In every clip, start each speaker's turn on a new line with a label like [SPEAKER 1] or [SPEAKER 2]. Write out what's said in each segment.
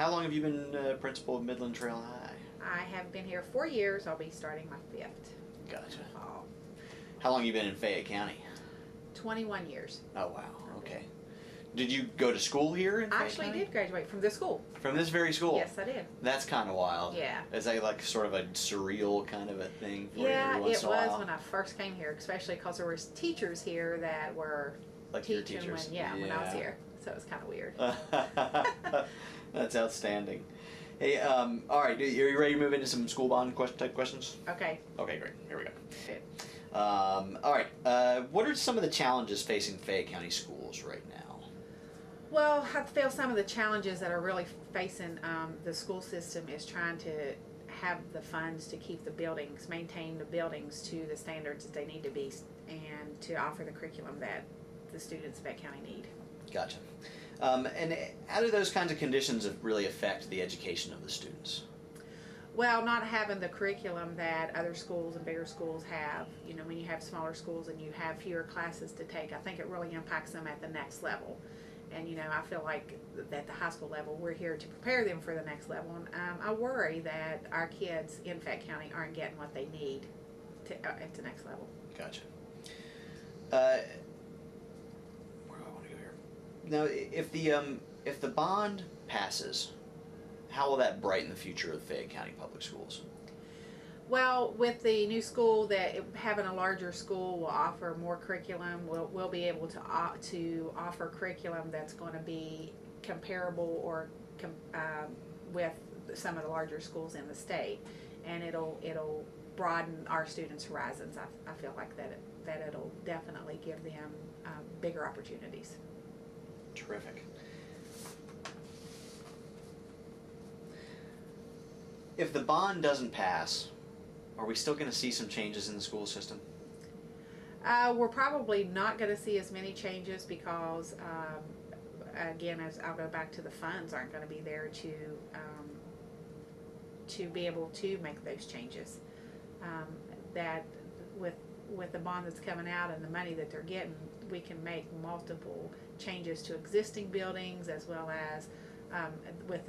[SPEAKER 1] How long have you been principal of Midland Trail High?
[SPEAKER 2] I have been here 4 years. I'll be starting my 5th.
[SPEAKER 1] Gotcha.
[SPEAKER 2] Fall.
[SPEAKER 1] How long have you been in Fayette County?
[SPEAKER 2] 21 years.
[SPEAKER 1] Oh, wow. Okay. Did you go to school here in Fayette
[SPEAKER 2] I actually
[SPEAKER 1] County?
[SPEAKER 2] did graduate from this school.
[SPEAKER 1] From this very school?
[SPEAKER 2] Yes, I did.
[SPEAKER 1] That's kind of wild.
[SPEAKER 2] Yeah.
[SPEAKER 1] Is that like sort of a surreal kind of a thing for you
[SPEAKER 2] Yeah,
[SPEAKER 1] every once
[SPEAKER 2] it
[SPEAKER 1] in a while?
[SPEAKER 2] was when I first came here, especially because there were teachers here that were
[SPEAKER 1] Like your
[SPEAKER 2] teaching
[SPEAKER 1] teachers?
[SPEAKER 2] when I was here. So it was kind of weird.
[SPEAKER 1] That's outstanding. Hey, all right, are you ready to move into some school bond type questions?
[SPEAKER 2] Okay.
[SPEAKER 1] Okay, great. Here we go. Okay. All right. What are some of the challenges facing Fayette County schools right now?
[SPEAKER 2] Well, I feel some of the challenges that are really facing the school system is trying to have the funds to keep the buildings, maintain the buildings to the standards that they need to be, and to offer the curriculum that the students of Fayette County need.
[SPEAKER 1] Gotcha. And how do those kinds of conditions really affect the education of the students?
[SPEAKER 2] Well, not having the curriculum that other schools and bigger schools have, you know, when you have smaller schools and you have fewer classes to take, I think it really impacts them at the next level. And, you know, I feel like at the high school level, we're here to prepare them for the next level. And I worry that our kids in Fayette County aren't getting what they need at the next level.
[SPEAKER 1] Gotcha. Where do I want to go here? Now, if the bond passes, how will that brighten the future of Fayette County Public Schools?
[SPEAKER 2] Well, with the new school, having a larger school will offer more curriculum. We'll be able to offer curriculum that's going to be comparable or with some of the larger schools in the state, and it'll broaden our students' horizons. I feel like that it'll definitely give them bigger opportunities.
[SPEAKER 1] Terrific. If the bond doesn't pass, are we still going to see some changes in the school system?
[SPEAKER 2] We're probably not going to see as many changes because, again, as I'll go back to, the funds aren't going to be there to be able to make those changes. That with the bond that's coming out and the money that they're getting, we can make multiple changes to existing buildings as well as with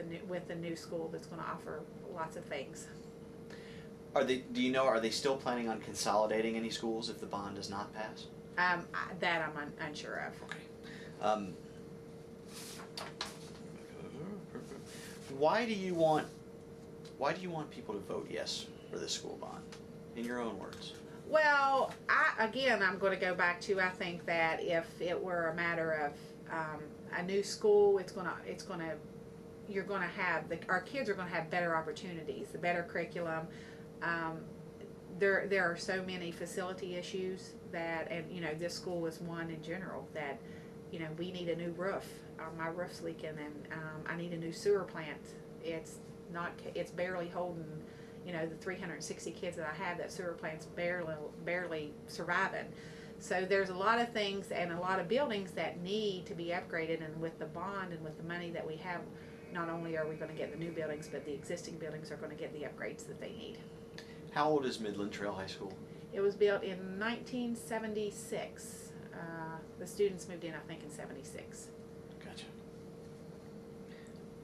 [SPEAKER 2] the new school that's going to offer lots of things.
[SPEAKER 1] Are they still planning on consolidating any schools if the bond does not pass?
[SPEAKER 2] That I'm unsure of.
[SPEAKER 1] Okay. Why do you want people to vote yes for this school bond? In your own words.
[SPEAKER 2] Well, I'm going to go back to, I think that if it were a matter of a new school, our kids are going to have better opportunities, the better curriculum. There are so many facility issues and you know, this school is one in general that, you know, we need a new roof. My roof's leaking, and I need a new sewer plant. It's barely holding, you know, the 360 kids that I have. That sewer plant's barely surviving. So there's a lot of things and a lot of buildings that need to be upgraded, and with the bond and with the money that we have, not only are we going to get the new buildings, but the existing buildings are going to get the upgrades that they need.
[SPEAKER 1] How old is Midland Trail High School?
[SPEAKER 2] It was built in 1976. The students moved in, I think, in 76.